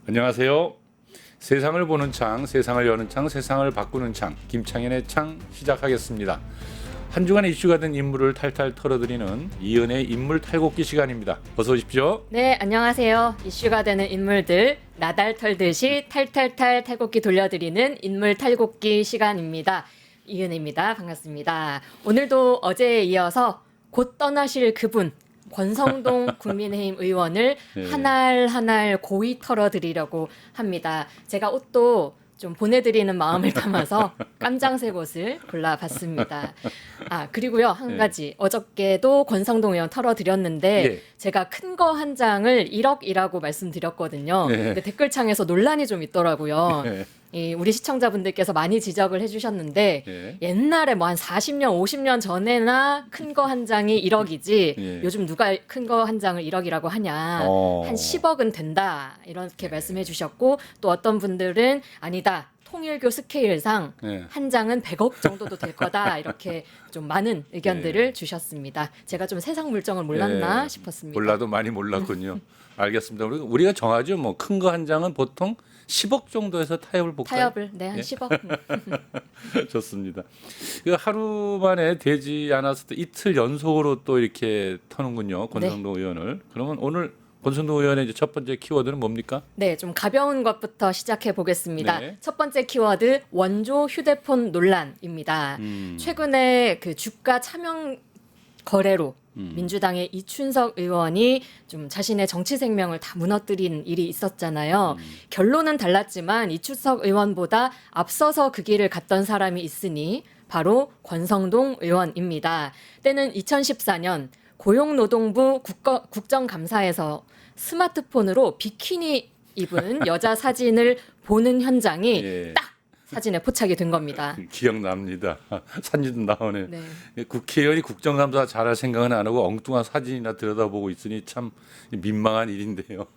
안녕하세요. 세상을 보는 창, 세상을 여는 창, 세상을 바꾸는 창, 김창현의 창 시작하겠습니다. 한 주간 이슈가 된 인물을 탈탈 털어드리는 이은의 인물 탈곡기 시간입니다. 어서 오십시오. 네, 안녕하세요. 이슈가 되는 인물들 나달 털듯이 탈탈탈 탈곡기 돌려드리는 인물 탈곡기 시간입니다. 이은혜입니다. 반갑습니다. 오늘도 어제에 이어서 곧 떠나실 그분 권성동 국민의힘 의원을 네. 한알 고이 털어드리려고 합니다. 제가 옷도 좀 보내드리는 마음을 담아서 깜장색 옷을 골라봤습니다. 그리고요, 한 가지. 어저께도 권성동 의원 털어드렸는데 예. 제가 큰 거 한 장을 1억이라고 말씀드렸거든요. 네. 근데 댓글창에서 논란이 좀 있더라고요. 네. 우리 시청자분들께서 많이 지적을 해주셨는데 네. 옛날에 뭐 한 40년, 50년 전에나 큰 거 한 장이 1억이지 네. 요즘 누가 큰 거 한 장을 1억이라고 하냐. 한 10억은 된다. 이렇게 말씀해 주셨고 또 어떤 분들은 아니다. 통일교 스케일상 네. 한 장은 100억 정도도 될 거다. 이렇게 좀 많은 의견들을 주셨습니다. 제가 좀 세상 물정을 몰랐나 네. 싶었습니다. 몰라도 많이 몰랐군요. 알겠습니다. 우리가 정하죠. 뭐 큰 거 한 장은 보통 10억 정도에서 타협을 볼까요? 타협을 한 예? 10억. 좋습니다. 그 하루 만에 되지 않았을 때 이틀 연속으로 또 이렇게 터는군요. 권성동 의원을. 그러면 오늘 권성동 의원의 이제 첫 번째 키워드는 뭡니까? 네, 좀 가벼운 것부터 시작해 보겠습니다. 네. 첫 번째 키워드 원조 휴대폰 논란입니다. 최근에 그 주가 차명 거래로 민주당의 이춘석 의원이 좀 자신의 정치 생명을 다 무너뜨린 일이 있었잖아요. 결론은 달랐지만 이춘석 의원보다 앞서서 그 길을 갔던 사람이 있으니 바로 권성동 의원입니다. 때는 2014년 고용노동부 국정감사에서 스마트폰으로 비키니 입은 여자 사진을 보는 현장이 예. 딱 사진에 포착이 된 겁니다. 기억납니다. 사진도 나오네. 네. 국회의원이 국정감사 잘할 생각은 안 하고 엉뚱한 사진이나 들여다보고 있으니 참 민망한 일인데요.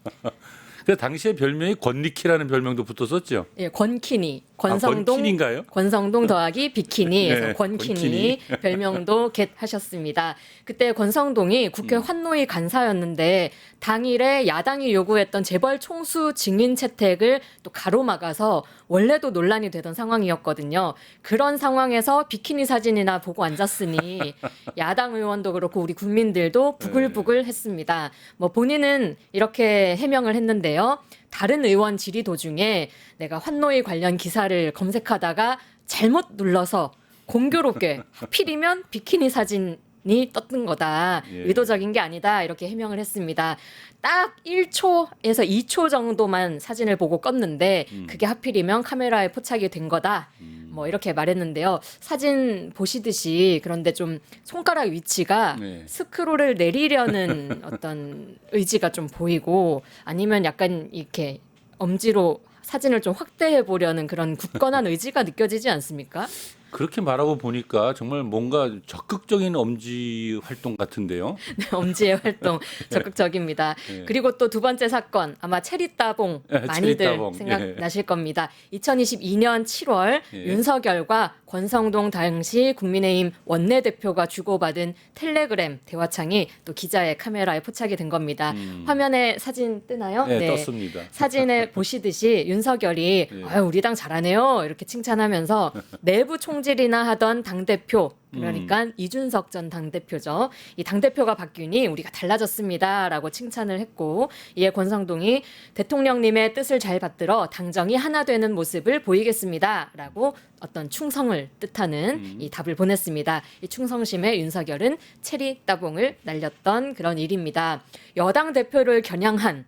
그 당시에 별명이 권리키라는 별명도 붙었었죠. 예, 권키니, 권성동, 권키니인가요? 권성동 더하기 비키니에서 네, 권키니 별명도 겟하셨습니다. 그때 권성동이 국회 환노위 간사였는데 당일에 야당이 요구했던 재벌 총수 증인 채택을 또 가로막아서 원래도 논란이 되던 상황이었거든요. 그런 상황에서 비키니 사진이나 보고 앉았으니 야당 의원도 그렇고 우리 국민들도 부글부글했습니다. 뭐 본인은 이렇게 해명을 했는데요. 다른 의원 질의 도중에 내가 환노위 관련 기사를 검색하다가 잘못 눌러서 공교롭게 하필이면 비키니 사진이 떴던 거다. 예. 의도적인 게 아니다. 이렇게 해명을 했습니다. 딱 1초에서 2초 정도만 사진을 보고 껐는데 그게 하필이면 카메라에 포착이 된 거다. 뭐 이렇게 말했는데요. 사진 보시듯이 그런데 좀 손가락 위치가 네. 스크롤을 내리려는 어떤 의지가 좀 보이고 아니면 약간 이렇게 엄지로 사진을 좀 확대해 보려는 그런 굳건한 의지가 느껴지지 않습니까? 그렇게 말하고 보니까 정말 뭔가 적극적인 엄지 활동 같은데요. 네, 엄지의 활동 적극적입니다. 예. 그리고 또 두 번째 사건 아마 체리따봉 예, 많이들 체리따봉. 생각나실 겁니다. 2022년 7월 예. 윤석열과 권성동 당시 국민의힘 원내대표가 주고받은 텔레그램 대화창이 또 기자의 카메라에 포착이 된 겁니다. 화면에 사진 뜨나요? 네, 떴습니다. 사진에 보시듯이 윤석열이 예. 아유, 우리 당 잘하네요 이렇게 칭찬하면서 내부 총질이나 하던 당대표 그러니까 이준석 전 당대표죠. 이 당대표가 바뀌니 우리가 달라졌습니다라고 칭찬을 했고 이에 권성동이 대통령님의 뜻을 잘 받들어 당정이 하나 되는 모습을 보이겠습니다라고 어떤 충성을 뜻하는 이 답을 보냈습니다. 이 충성심에 윤석열은 체리 따봉을 날렸던 그런 일입니다. 여당 대표를 겨냥한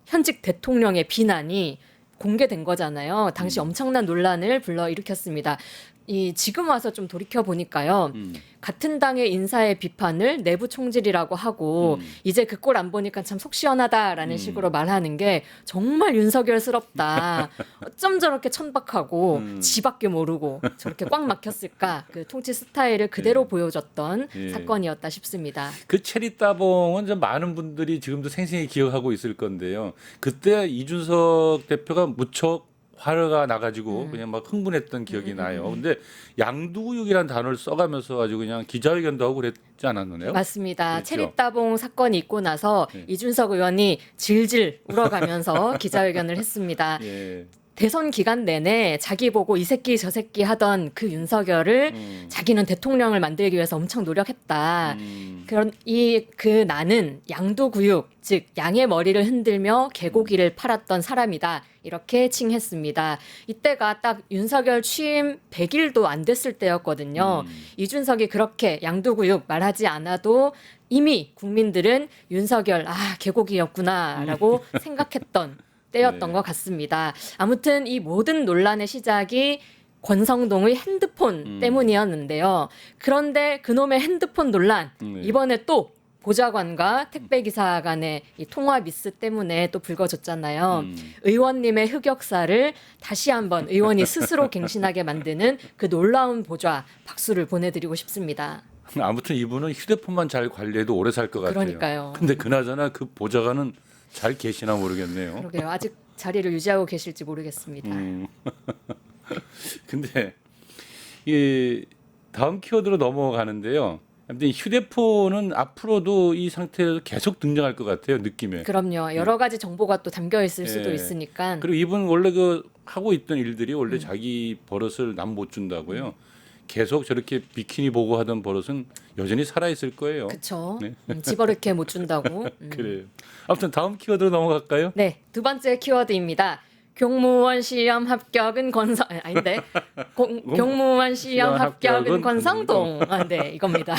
현직 대통령의 비난이 공개된 거잖아요. 당시 엄청난 논란을 불러일으켰습니다. 지금 와서 좀 돌이켜 보니까요. 같은 당의 인사의 비판을 내부 총질이라고 하고 이제 그 꼴 안 보니까 참 속 시원하다라는 식으로 말하는 게 정말 윤석열스럽다. 어쩜 저렇게 천박하고 지밖에 모르고 저렇게 꽉 막혔을까. 그 통치 스타일을 그대로 보여줬던 예. 사건이었다 싶습니다. 그 체리 따봉은 좀 많은 분들이 지금도 생생히 기억하고 있을 건데요. 그때 이준석 대표가 무척 화가 나가지고 그냥 막 흥분했던 기억이 나요. 근데 양두구육이라는 단어를 써가면서 아주 그냥 기자회견도 하고 그랬지 않았나요? 맞습니다. 그렇죠. 체리따봉 사건이 있고 나서 네. 이준석 의원이 질질 울어가면서 기자회견을 했습니다. 예. 대선 기간 내내 자기 보고 이 새끼 저 새끼 하던 그 윤석열을 자기는 대통령을 만들기 위해서 엄청 노력했다. 그런 그 나는 양두구육, 즉 양의 머리를 흔들며 개고기를 팔았던 사람이다. 이렇게 칭했습니다. 이때가 딱 윤석열 취임 100일도 안 됐을 때였거든요. 이준석이 그렇게 양두구육 말하지 않아도 이미 국민들은 윤석열 개고기였구나라고 생각했던 때였던 네. 것 같습니다. 아무튼 이 모든 논란의 시작이 권성동의 핸드폰 때문이었는데요. 그런데 그놈의 핸드폰 논란 이번에 또 보좌관과 택배기사 간의 이 통화 미스 때문에 또 불거졌잖아요. 의원님의 흑역사를 다시 한번 의원이 스스로 갱신하게 만드는 그 놀라운 보좌 박수를 보내드리고 싶습니다. 아무튼 이분은 휴대폰만 잘 관리해도 오래 살 것 같아요. 그러니까요. 근데 그나저나 그 보좌관은 잘 계시나 모르겠네요. 그러게요. 아직 자리를 유지하고 계실지 모르겠습니다. 근데 이 다음 키워드로 넘어가는데요. 아무튼 휴대폰은 앞으로도 이 상태에서 계속 등장할 것 같아요. 느낌에. 그럼요. 여러 가지 정보가 또 담겨 있을 수도 예. 있으니까. 그리고 이분 원래 그 하고 있던 일들이 원래 자기 버릇을 남 못 준다고요. 계속 저렇게 비키니 보고 하던 버릇은 여전히 살아 있을 거예요. 그렇죠. 네. 집어넣게 못 준다고. 그래요. 아무튼 다음 키워드로 넘어갈까요? 네, 두 번째 키워드입니다. 공무원 시험 합격은 아닌데 공무원 시험 합격은 권성동. 네, 이겁니다.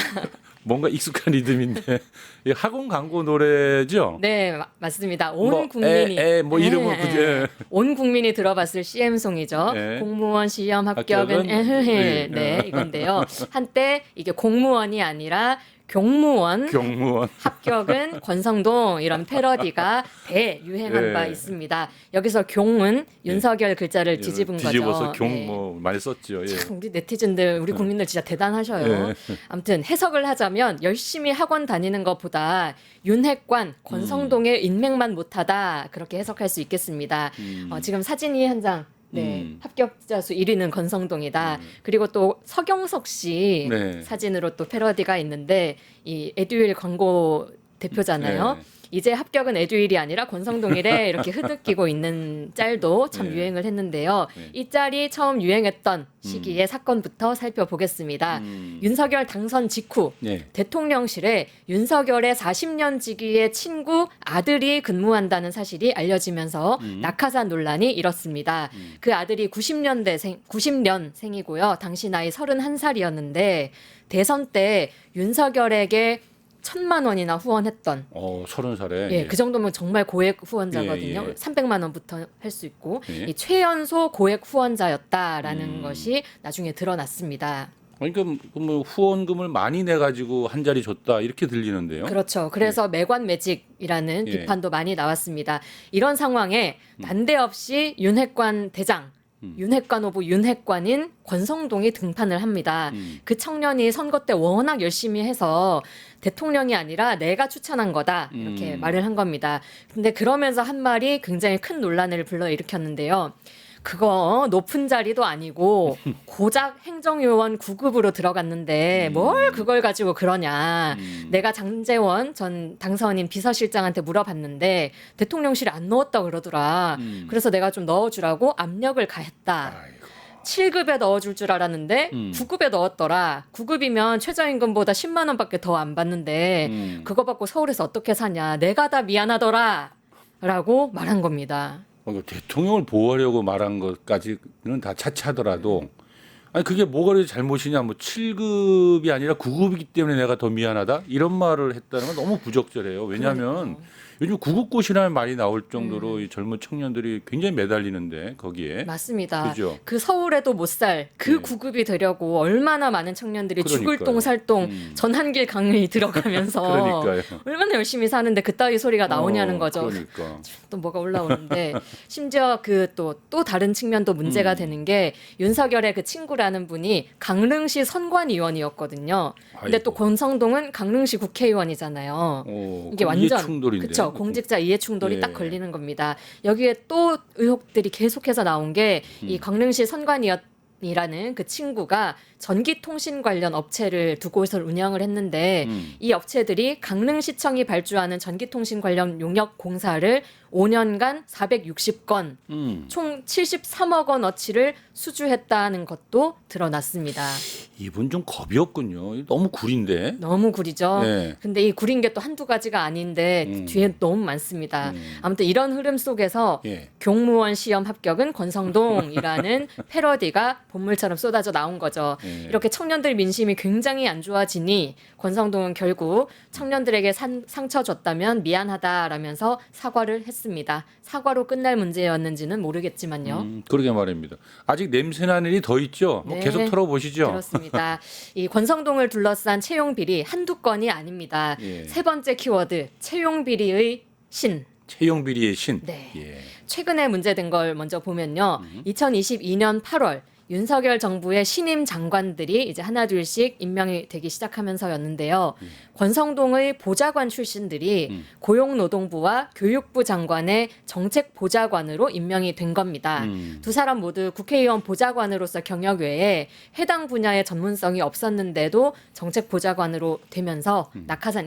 뭔가 익숙한 리듬인데 이 학원 광고 노래죠? 네, 맞습니다. 온 뭐, 국민이 뭐 이름은 그제 온 국민이 들어봤을 CM송이죠. 예. 공무원 시험 합격은 합격은 에헤헤. 예. 네, 이건데요. 한때 이게 공무원이 아니라 경무원 경무원. 합격은 권성동 이런 패러디가 대유행한 예. 바 있습니다. 여기서 경은 윤석열 글자를 뒤집은 뒤집어서 거죠. 경 네. 뭐 많이 썼죠. 예. 참 우리 네티즌들, 우리 국민들 진짜 대단하셔요. 예. 아무튼 해석을 하자면 열심히 학원 다니는 것보다 윤핵관 권성동의 인맥만 못하다 그렇게 해석할 수 있겠습니다. 지금 사진이 한 장. 네, 합격자 수 1위는 권성동이다. 그리고 또 서경석 씨 네. 사진으로 또 패러디가 있는데 이 에듀윌 광고 대표잖아요. 네. 이제 합격은 에듀윌이 아니라 권성동이래 이렇게 흐느끼고 있는 짤도 참 네. 유행을 했는데요. 네. 이 짤이 처음 유행했던 시기의 사건부터 살펴보겠습니다. 윤석열 당선 직후 네. 대통령실에 윤석열의 40년 지기의 친구 아들이 근무한다는 사실이 알려지면서 낙하산 논란이 일었습니다. 그 아들이 90년생이고요. 당시 나이 31살이었는데 대선 때 윤석열에게 1,000만 원이나 후원했던 30살에. 예, 그 정도면 정말 고액 후원자거든요. 예, 예. 300만 원부터 할 수 있고 예. 이 최연소 고액 후원자였다라는 것이 나중에 드러났습니다. 그러니까 뭐 후원금을 많이 내 가지고 한 자리 줬다 이렇게 들리는데요. 그렇죠. 그래서 매관매직이라는 예. 비판도 많이 나왔습니다. 이런 상황에 난데없이 윤핵관 대장, 윤핵관 오브 윤핵관인 권성동이 등판을 합니다. 그 청년이 선거 때 워낙 열심히 해서 대통령이 아니라 내가 추천한 거다 이렇게 말을 한 겁니다. 근데 그러면서 한 말이 굉장히 큰 논란을 불러일으켰는데요. 그거 높은 자리도 아니고 고작 행정요원 9급으로 들어갔는데 뭘 그걸 가지고 그러냐. 내가 장제원 전 당선인 비서실장한테 물어봤는데 대통령실에 안 넣었다고 그러더라. 그래서 내가 좀 넣어주라고 압력을 가했다. 아이고. 7급에 넣어줄 줄 알았는데 9급에 넣었더라. 9급이면 최저임금보다 10만 원밖에 더 안 받는데 그거 받고 서울에서 어떻게 사냐. 내가 다 미안하더라. 라고 말한 겁니다. 대통령을 보호하려고 말한 것까지는 다 차치하더라도 아니 그게 뭐가 그렇게 잘못이냐 뭐 7급이 아니라 9급이기 때문에 내가 더 미안하다 이런 말을 했다는 건 너무 부적절해요. 왜냐하면 요즘 9급고시라는 말이 나올 정도로 이 젊은 청년들이 굉장히 매달리는데 거기에 맞습니다. 그죠? 그 서울에도 못 살 그 네. 9급이 되려고 얼마나 많은 청년들이 그러니까요. 죽을 똥 살 똥 전한길 강의 들어가면서 그러니까요. 얼마나 열심히 사는데 그따위 소리가 나오냐는 거죠. 그러니까. 또 뭐가 올라오는데 심지어 그 또 다른 측면도 문제가 되는 게 윤석열의 그 친구라는 분이 강릉시 선관위원이었거든요. 근데 또 아이고. 권성동은 강릉시 국회의원이잖아요. 이게 완전 충돌인데요. 그쵸. 그렇죠. 공직자 이해 충돌이 예. 딱 걸리는 겁니다. 여기에 또 의혹들이 계속해서 나온 게 이 강릉시 선관위원이라는 그 친구가 전기통신 관련 업체를 두 곳을 운영을 했는데 이 업체들이 강릉시청이 발주하는 전기통신 관련 용역 공사를 5년간 460건 총 73억 원어치를 수주했다는 것도 드러났습니다. 이분 좀 겁이 없군요. 너무 구린데. 너무 구리죠. 네. 근데 이 구린 게 또 한두 가지가 아닌데 뒤에 너무 많습니다. 아무튼 이런 흐름 속에서 예. 경무원 시험 합격은 권성동이라는 패러디가 본물처럼 쏟아져 나온 거죠. 예. 이렇게 청년들 민심이 굉장히 안 좋아지니 권성동은 결국 청년들에게 상처 줬다면 미안하다라면서 사과를 했습니다. 사과로 끝날 문제였는지는 모르겠지만요. 그러게 말입니다. 아직 냄새나는 일이 더 있죠. 뭐 네. 계속 털어보시죠. 그렇습니다. 이 권성동을 둘러싼 채용 비리 한두 건이 아닙니다. 예. 세 번째 키워드 채용 비리의 신. 채용 비리의 신. 네. 예. 최근에 문제된 걸 먼저 보면요. 2022년 8월 윤석열 정부의 신임 장관들이 이제 하나둘씩 임명이 되기 시작하면서였는데요. 권성동의 보좌관 출신들이 고용노동부와 교육부 장관의 정책보좌관으로 임명이 된 겁니다. 두 사람 모두 국회의원 보좌관으로서 경력 외에 해당 분야의 전문성이 없었는데도 정책보좌관으로 되면서 낙하산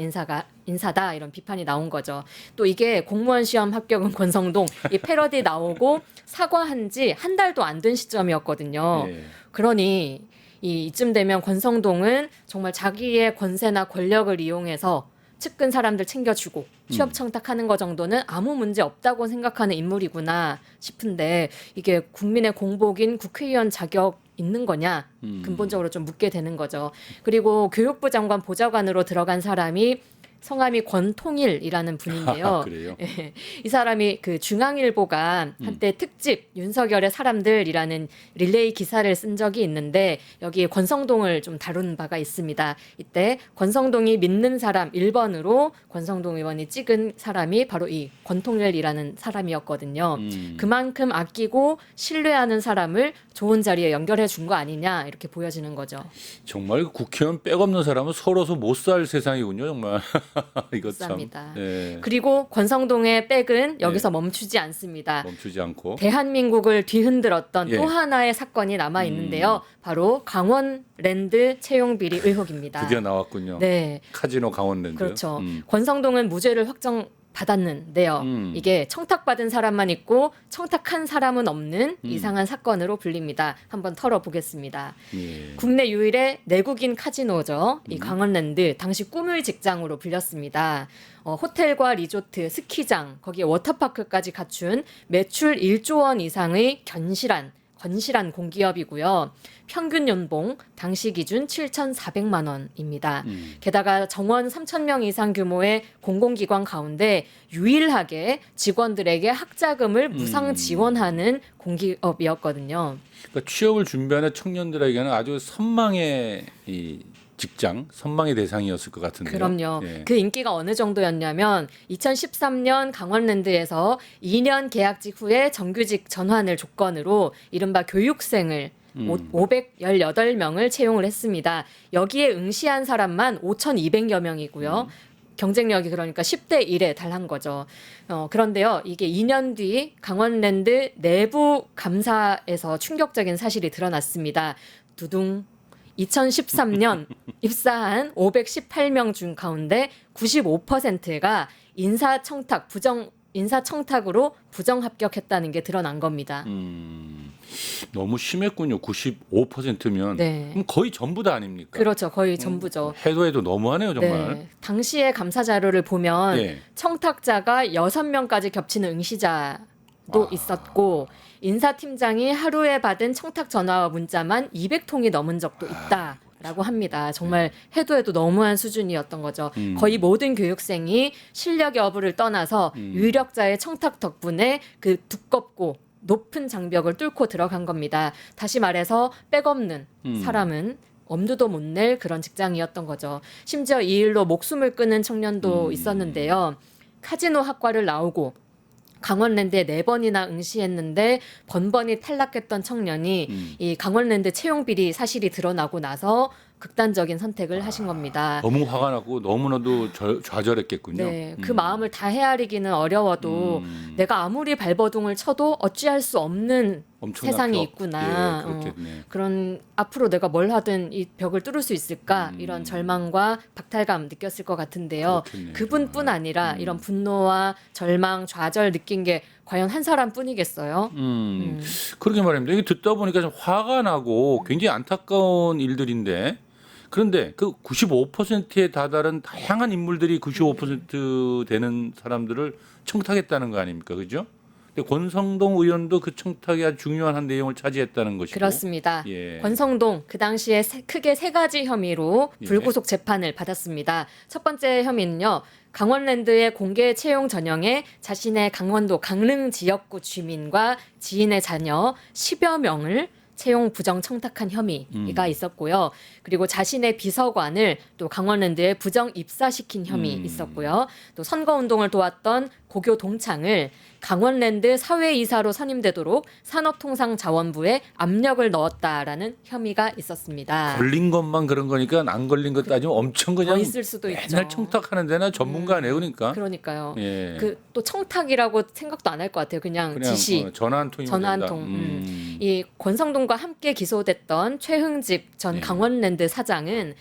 인사다 이런 비판이 나온 거죠. 또 이게 공무원 시험 합격은 권성동 이 패러디 나오고 사과한 지 한 달도 안 된 시점이었거든요. 예. 그러니 이쯤 되면 권성동은 정말 자기의 권세나 권력을 이용해서 측근 사람들 챙겨주고 취업 청탁하는 거 정도는 아무 문제 없다고 생각하는 인물이구나 싶은데 이게 국민의 공복인 국회의원 자격 있는 거냐 근본적으로 좀 묻게 되는 거죠. 그리고 교육부 장관 보좌관으로 들어간 사람이 성함이 권통일이라는 분인데요. 그래요? 예, 이 사람이 그 중앙일보가 한때 특집 윤석열의 사람들이라는 릴레이 기사를 쓴 적이 있는데 여기에 권성동을 좀 다룬 바가 있습니다. 이때 권성동이 믿는 사람 1번으로 권성동 의원이 찍은 사람이 바로 이 권통일이라는 사람이었거든요. 그만큼 아끼고 신뢰하는 사람을 좋은 자리에 연결해 준 거 아니냐 이렇게 보여지는 거죠. 정말 국회의원 백 없는 사람은 서러서 못 살 세상이군요, 정말. 이거 참. 쌉니다. 예. 그리고 권성동의 백은 여기서 예. 멈추지 않습니다. 멈추지 않고. 대한민국을 뒤흔들었던 예. 또 하나의 사건이 남아 있는데요. 바로 강원랜드 채용 비리 의혹입니다. 드디어 나왔군요. 네, 카지노 강원랜드. 그렇죠. 권성동은 무죄를 확정받았는데요. 이게 청탁받은 사람만 있고 청탁한 사람은 없는 이상한 사건으로 불립니다. 한번 털어보겠습니다. 예. 국내 유일의 내국인 카지노죠. 이 강원랜드 당시 꿈의 직장으로 불렸습니다. 호텔과 리조트, 스키장, 거기에 워터파크까지 갖춘 매출 1조 원 이상의 건실한 공기업이고요. 평균 연봉 당시 기준 7,400만 원입니다. 게다가 정원 3,000명 이상 규모의 공공기관 가운데 유일하게 직원들에게 학자금을 무상 지원하는 공기업이었거든요. 그러니까 취업을 준비하는 청년들에게는 아주 선망의 이 직장, 선망의 대상이었을 것 같은데요. 그럼요. 예. 그 인기가 어느 정도였냐면 2013년 강원랜드에서 2년 계약직 후에 정규직 전환을 조건으로 이른바 교육생을 518명을 채용을 했습니다. 여기에 응시한 사람만 5,200여 명이고요. 경쟁력이 그러니까 10대 1에 달한 거죠. 그런데요, 이게 2년 뒤 강원랜드 내부 감사에서 충격적인 사실이 드러났습니다. 두둥. 2013년 입사한 518명 중 가운데 95%가 인사청탁으로 부정 합격했다는 게 드러난 겁니다. 너무 심했군요. 95%면 네. 그럼 거의 전부 다 아닙니까? 그렇죠. 거의 전부죠. 해도 너무하네요, 정말. 네. 당시의 감사 자료를 보면 예. 청탁자가 6명까지 겹치는 응시자도 있었고 인사팀장이 하루에 받은 청탁 전화와 문자만 200통이 넘은 적도 있다라고 합니다. 정말 해도 너무한 수준이었던 거죠. 거의 모든 교육생이 실력 여부를 떠나서 유력자의 청탁 덕분에 그 두껍고 높은 장벽을 뚫고 들어간 겁니다. 다시 말해서 백없는 사람은 엄두도 못 낼 그런 직장이었던 거죠. 심지어 이 일로 목숨을 끊은 청년도 있었는데요. 카지노 학과를 나오고 강원랜드에 4번이나 응시했는데 번번이 탈락했던 청년이 이 강원랜드 채용 비리 사실이 드러나고 나서 극단적인 선택을 하신 겁니다. 너무 화가 나고 너무나도 좌절했겠군요. 네, 그 마음을 다 헤아리기는 어려워도 내가 아무리 발버둥을 쳐도 어찌할 수 없는 엄청난 세상이 벽. 있구나. 예, 그렇겠네. 그런 앞으로 내가 뭘 하든 이 벽을 뚫을 수 있을까 이런 절망과 박탈감 느꼈을 것 같은데요. 그렇겠네요, 그분뿐 아니라 이런 분노와 절망, 좌절 느낀 게 과연 한 사람뿐이겠어요? 그러게 말입니다. 이게 듣다 보니까 좀 화가 나고 굉장히 안타까운 일들인데 그런데 그 95%에 다다른 다양한 인물들이 95% 되는 사람들을 청탁했다는 거 아닙니까? 그죠? 근데 권성동 의원도 그 청탁에 아주 중요한 한 내용을 차지했다는 것이고. 그렇습니다. 예. 권성동 그 당시에 크게 세 가지 혐의로 예. 불구속 재판을 받았습니다. 첫 번째 혐의는요. 강원랜드의 공개 채용 전형에 자신의 강원도 강릉 지역구 주민과 지인의 자녀 10여 명을 채용 부정 청탁한 혐의가 있었고요. 그리고 자신의 비서관을 또 강원랜드에 부정 입사시킨 혐의 있었고요. 또 선거운동을 도왔던 고교 동창을 강원랜드 사회이사로 선임되도록 산업통상자원부에 압력을 넣었다라는 혐의가 있었습니다. 걸린 것만 그런 거니까 안 걸린 것 따지면 엄청 그냥 더 있을 수도 있죠. 맨날 청탁하는 데나 전문가네요. 그러니까. 그러니까요. 예. 그 또 청탁이라고 생각도 안 할 것 같아요. 그냥 지시. 전화 한 통이면 전화 한 된다. 통. 이 권성동과 함께 기소됐던 최흥집 전 네. 강원랜드 사장은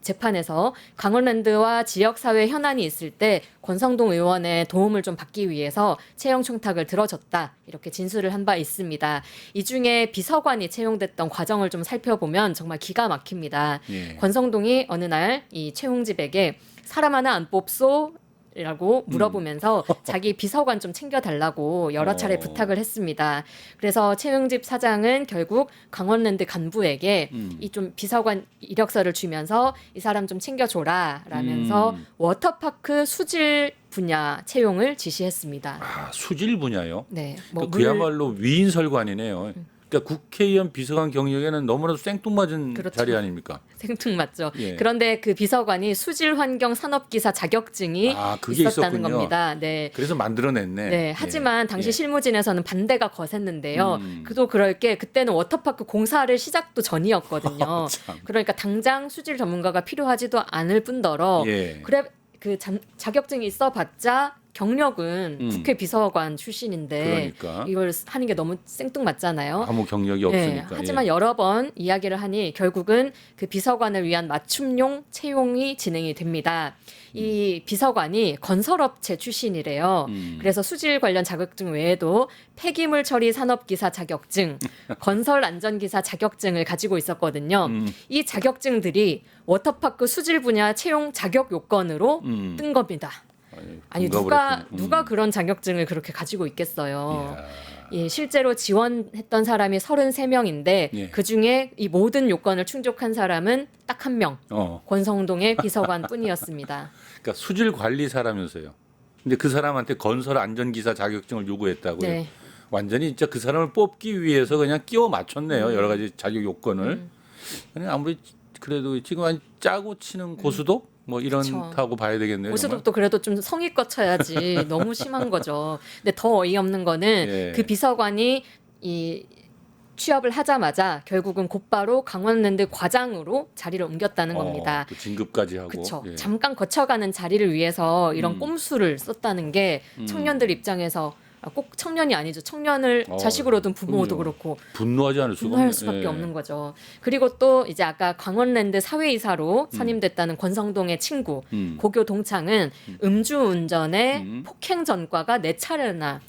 재판에서 강원랜드와 지역사회 현안이 있을 때 권성동 의원의 도움을 좀 받기 위해서 채용 청탁을 들어줬다 이렇게 진술을 한 바 있습니다. 이 중에 비서관이 채용됐던 과정을 좀 살펴보면 정말 기가 막힙니다. 예. 권성동이 어느 날 이 최흥집에게 사람 하나 안 뽑소? 라고 물어보면서 자기 비서관 좀 챙겨달라고 여러 차례 부탁을 했습니다. 그래서 최흥집 사장은 결국 강원랜드 간부에게 이 좀 비서관 이력서를 주면서 이 사람 좀 챙겨줘라 라면서 워터파크 수질 분야 채용을 지시했습니다. 아, 수질 분야요? 네, 그야말로 위인설관이네요. 그러니까 국회의원 비서관 경력에는 너무나도 생뚱맞은 그렇죠. 자리 아닙니까? 생뚱맞죠. 예. 그런데 그 비서관이 수질환경 산업기사 자격증이 그게 있었다는 있었군요. 겁니다. 네. 그래서 만들어냈네. 네, 하지만 당시 예. 실무진에서는 반대가 거셌는데요. 그도 그럴 게 그때는 워터파크 공사를 시작도 전이었거든요. 참. 그러니까 당장 수질 전문가가 필요하지도 않을 뿐더러 예. 그래 그 자격증이 있어봤자 경력은 국회 비서관 출신인데 그러니까. 이걸 하는 게 너무 생뚱맞잖아요. 아무 경력이 네, 없으니까. 하지만 여러 번 이야기를 하니 결국은 그 비서관을 위한 맞춤용 채용이 진행이 됩니다. 이 비서관이 건설업체 출신이래요. 그래서 수질 관련 자격증 외에도 폐기물 처리 산업기사 자격증, 건설 안전기사 자격증을 가지고 있었거든요. 이 자격증들이 워터파크 수질 분야 채용 자격 요건으로 뜬 겁니다. 아니 누가 그런 자격증을 그렇게 가지고 있겠어요. 예, 실제로 지원했던 사람이 33명인데 예. 그중에 이 모든 요건을 충족한 사람은 딱 한 명. 어. 권성동의 비서관뿐이었습니다. 그러니까 수질 관리사라면서요. 근데 그 사람한테 건설 안전기사 자격증을 요구했다고요. 네. 완전히 진짜 그 사람을 뽑기 위해서 그냥 끼워 맞췄네요. 여러 가지 자격 요건을. 아무리 그래도 지금 짜고 치는 고수도 뭐 이런다고 봐야 되겠네요. 고수톱도 그래도 좀 성의껏 쳐야지. 너무 심한 거죠. 근데 더 어이없는 거는 예. 그 비서관이 이 취업을 하자마자 결국은 곧바로 강원랜드 과장으로 자리를 옮겼다는 겁니다. 또 진급까지 하고. 그렇죠. 예. 잠깐 거쳐가는 자리를 위해서 이런 꼼수를 썼다는 게 청년들 입장에서 꼭 청년이 아니죠. 청년을 자식으로 둔 부모도 그럼요. 그렇고 분노하지 않을 수가 분노할 없네. 수밖에 예. 없는 거죠. 그리고 또 이제 아까 강원랜드 사회이사로 선임됐다는 권성동의 친구 고교 동창은 음주운전의 폭행 전과가 4차례나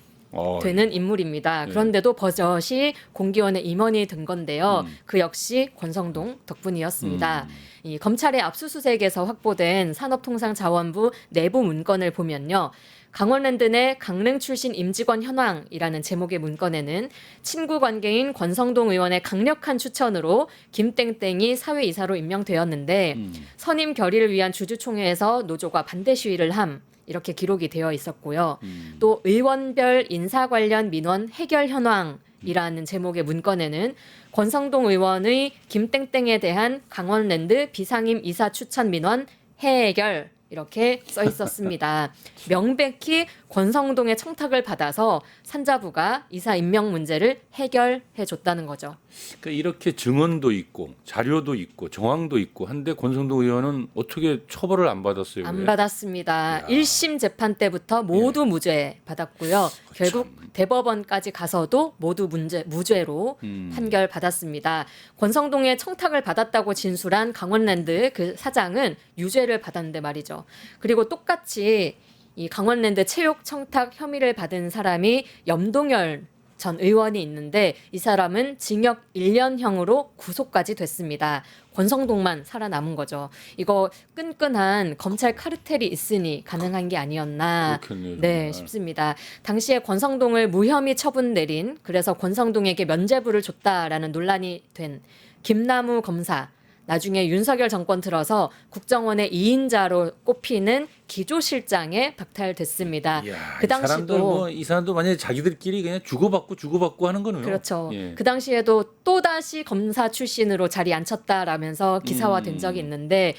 되는 인물입니다. 그런데도 버젓이 공기원의 임원이 된 건데요. 그 역시 권성동 덕분이었습니다. 이 검찰의 압수수색에서 확보된 산업통상자원부 내부 문건을 보면요. 강원랜드 내 강릉 출신 임직원 현황이라는 제목의 문건에는 친구 관계인 권성동 의원의 강력한 추천으로 김땡땡이 사회이사로 임명되었는데 선임 결의를 위한 주주총회에서 노조가 반대 시위를 함 이렇게 기록이 되어 있었고요. 또 의원별 인사 관련 민원 해결 현황이라는 제목의 문건에는 권성동 의원의 김땡땡에 대한 강원랜드 비상임 이사 추천 민원 해결 이렇게 써 있었습니다. 명백히 권성동의 청탁을 받아서 산자부가 이사 임명 문제를 해결해 줬다는 거죠. 그러니까 이렇게 증언도 있고 자료도 있고 정황도 있고 한데 권성동 의원은 어떻게 처벌을 안 받았어요? 안 왜? 받았습니다. 이야. 1심 재판 때부터 모두 무죄 받았고요. 결국 대법원까지 가서도 모두 무죄로 판결 받았습니다. 권성동의 청탁을 받았다고 진술한 강원랜드 그 사장은 유죄를 받았는데 말이죠. 그리고 똑같이 이 강원랜드 체육 청탁 혐의를 받은 사람이 염동열 전 의원이 있는데 이 사람은 징역 1년형으로 구속까지 됐습니다. 권성동만 살아남은 거죠. 이거 끈끈한 검찰 카르텔이 있으니 가능한 게 아니었나 그렇겠네요, 네, 정말. 싶습니다. 당시에 권성동을 무혐의 처분 내린 그래서 권성동에게 면죄부를 줬다라는 논란이 된 김남우 검사 나중에 윤석열 정권 들어서 국정원의 2인자로 꼽히는 기조실장에 박탈됐습니다. 이야, 그 이 사람들 당시도 이 사람도 만약에 자기들끼리 그냥 주고받고 하는 거네요. 그렇죠. 예. 그 당시에도 또다시 검사 출신으로 자리 앉혔다라면서 기사화된 적이 있는데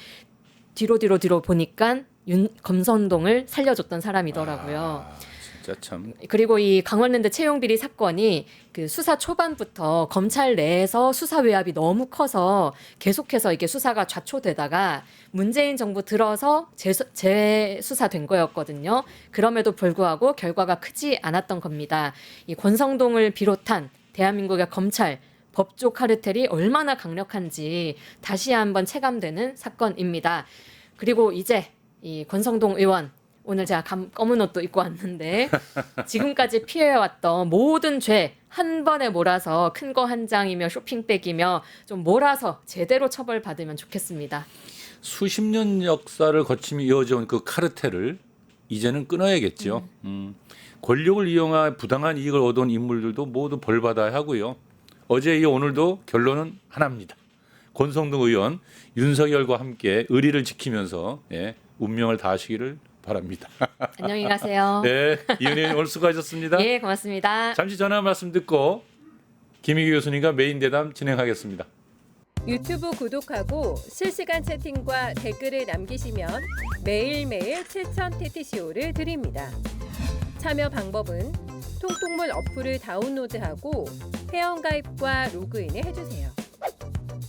뒤로 보니까 검선동을 살려줬던 사람이더라고요. 진짜 참. 그리고 이 강원랜드 채용비리 사건이 그 수사 초반부터 검찰 내에서 수사 외압이 너무 커서 계속해서 이게 수사가 좌초되다가 문재인 정부 들어서 재수사된 거였거든요. 그럼에도 불구하고 결과가 크지 않았던 겁니다. 이 권성동을 비롯한 대한민국의 검찰 법조 카르텔이 얼마나 강력한지 다시 한번 체감되는 사건입니다. 그리고 이제 이 권성동 의원 오늘 제가 검은 옷도 입고 왔는데 지금까지 피해왔던 모든 죄 한 번에 몰아서 큰 거 한 장이며 쇼핑백이며 좀 몰아서 제대로 처벌받으면 좋겠습니다. 수십 년 역사를 거치며 이어져온 그 카르텔을 이제는 끊어야겠죠. 권력을 이용한 부당한 이익을 얻어온 인물들도 모두 벌받아야 하고요. 어제 이어 오늘도 결론은 하나입니다. 권성동 의원 윤석열과 함께 의리를 지키면서 운명을 다하시기를 바랍니다. 안녕히 가세요. 네, 이은혜 의원 오늘 수고하셨습니다. 예, 고맙습니다. 잠시 전화 말씀 듣고 김희규 교수님과 메인 대담 진행하겠습니다. 유튜브 구독하고 실시간 채팅과 댓글을 남기시면 매일매일 7,000TTCO를 드립니다. 참여 방법은 통통물 어플을 다운로드하고 회원가입과 로그인을 해주세요.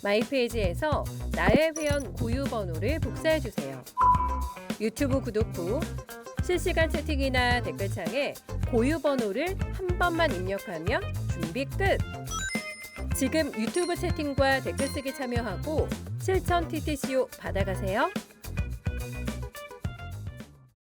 마이페이지에서 나의 회원 고유 번호를 복사해주세요. 유튜브 구독 후 실시간 채팅이나 댓글창에 고유 번호를 한 번만 입력하면 준비 끝! 지금 유튜브 채팅과 댓글 쓰기 참여하고 실천 TTCO 받아가세요.